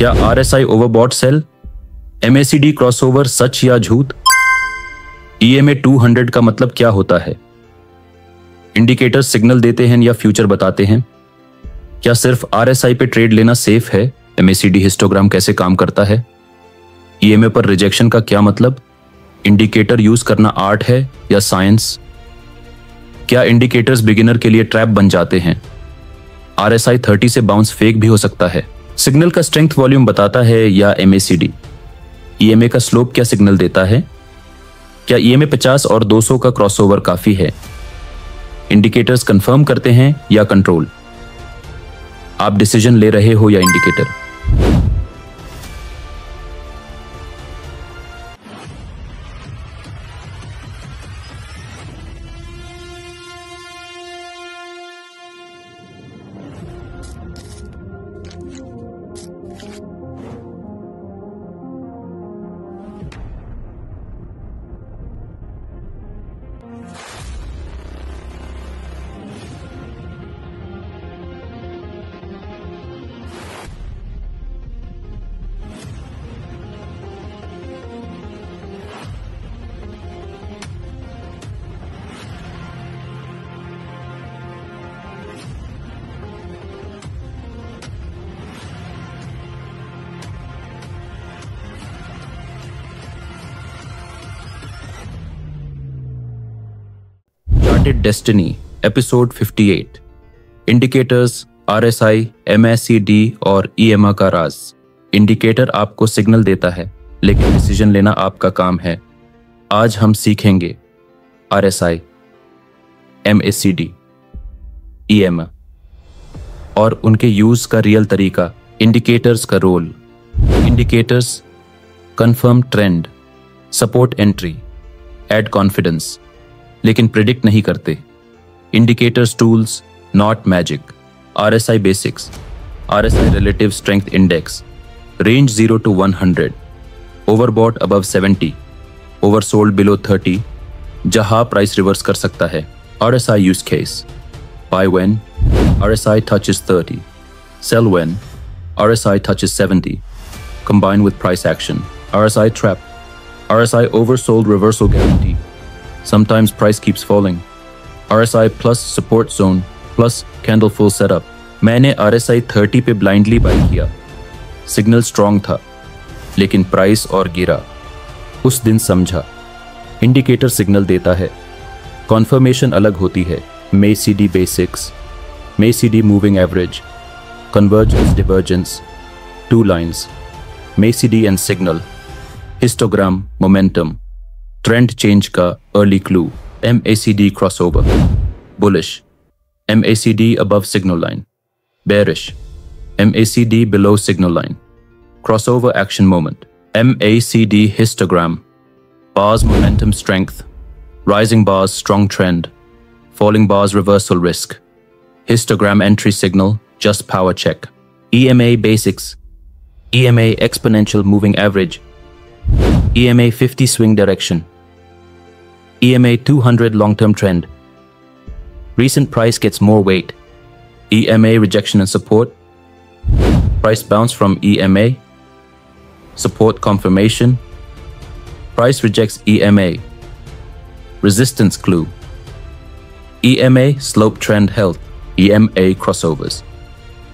क्या RSI overbought sell? MACD crossover सच या झूठ? EMA 200 का मतलब क्या होता है? इंडिकेटर सिग्नल देते हैं या फ्यूचर बताते हैं? क्या सिर्फ RSI पे ट्रेड लेना सेफ है? MACD हिस्टोग्राम कैसे काम करता है? EMA पर रिजेक्शन का क्या मतलब? इंडिकेटर यूज करना आर्ट है या साइंस? क्या इंडिकेटर्स बिगिनर के लिए ट्रैप बन जाते हैं? RSI 30 से बाउंस फेक भी हो सकता है। सिग्नल का स्ट्रेंथ वॉल्यूम बताता है या MACD? EMA का स्लोप क्या सिग्नल देता है? क्या EMA 50 और 200 का क्रॉसओवर काफी है? इंडिकेटर्स कंफर्म करते हैं या कंट्रोल? आप डिसीजन ले रहे हो या indicator? Charted Destiny, Episode 58. Indicators, RSI, MACD और EMA का राज। इंडिकेटर आपको सिग्नल देता है, लेकिन डिसीजन लेना आपका काम है। आज हम सीखेंगे RSI, MACD, EMA और उनके यूज का रियल तरीका। इंडिकेटर्स का role. Indicators confirm trend, support entry, add confidence, लेकिन प्रिडिक्ट नहीं करते। Indicators tools, not magic. RSI basics. RSI relative strength index, range 0 to 100, overbought above 70, oversold below 30, जहां price reverse कर सकता है। RSI use case, buy when RSI touches 30, sell when RSI touches 70, combine with price action। RSI trap, RSI oversold reversal guarantee, sometimes price keeps falling। RSI plus support zone plus candle full setup। मैंने RSI 30 पे blindly bye किया। Signal strong था, लेकिन price और गिरा। उस दिन समझा, इंडिकेटर सिग्नल देता है, कॉन्फर्मेशन अलग होती है। MACD basics, MACD moving average, convergence divergence, 2 lines, MACD and signal, histogram, momentum, trend change का early clue. MACD crossover, bullish, MACD above signal line, bearish, MACD below signal line, crossover action moment। MACD histogram, bars momentum strength, rising bars strong trend, falling bars reversal risk, histogram entry signal just power check। EMA basics, EMA exponential moving average, EMA 50 swing direction, EMA 200 long-term trend, recent price gets more weight, EMA rejection and support, price bounce from EMA, support confirmation, price rejects EMA, resistance clue, EMA slope trend health, EMA crossovers,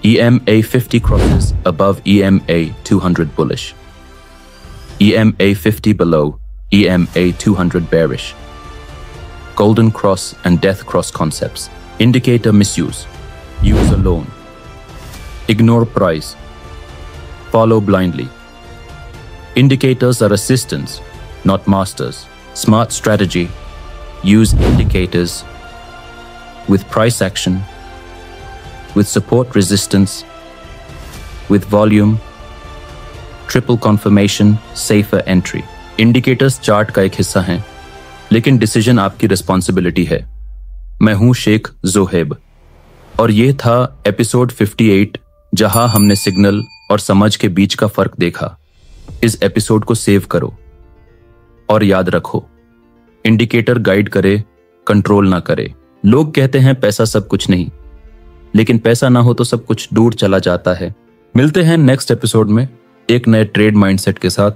EMA 50 crosses above EMA 200 bullish, EMA 50 below EMA 200 bearish, golden cross and death cross concepts, indicator misuse, use alone, ignore price, follow blindly. Indicators are assistants, not masters. Smart strategy, use indicators with price action, with support resistance, with volume, triple confirmation, safer entry। Indicators chart का एक हिस्सा हैं, लेकिन decision आपकी responsibility है। मैं हूं शेख जोहेब और ये था एपिसोड 58, जहां हमने सिग्नल और समझ के बीच का फर्क देखा। इस एपिसोड को सेव करो और याद रखो, इंडिकेटर गाइड करे, कंट्रोल ना करे। लोग कहते हैं पैसा सब कुछ नहीं, लेकिन पैसा ना हो तो सब कुछ दूर चला जाता है। मिलते हैं नेक्स्ट एपिसोड में एक नए ट्रेड माइंडसेट के साथ।